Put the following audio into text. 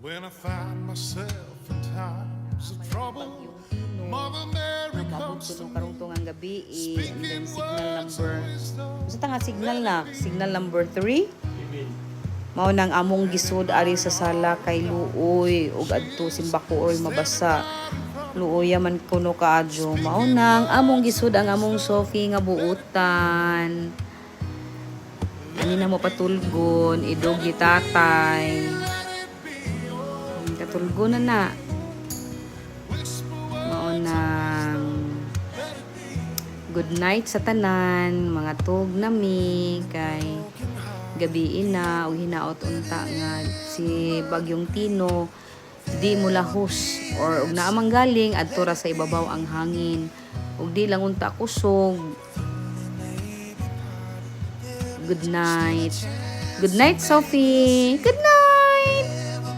When I find myself in times of trouble, Mother Mary comes to Nung me, karungtungang gabi and then speaking signal words number of wisdom. sa tanga signal na signal number 3 mao nang among gisud ari sa sala kay luoy ug adto simbako or mabasa luoy man kuno kaadyo mao nang among gisud ang among Sophie nga buutan ani na mo patulgon idugi tatay katulgon na mao nang good night sa tanan, mga tug nami kay gabi na ug hinaot unta nga si Bagyong Tino di mo lahos or ug naa manggaling adto ra sa ibabaw ang hangin ug di lang unta kusog. Good night. Good night, Sophie. Good night.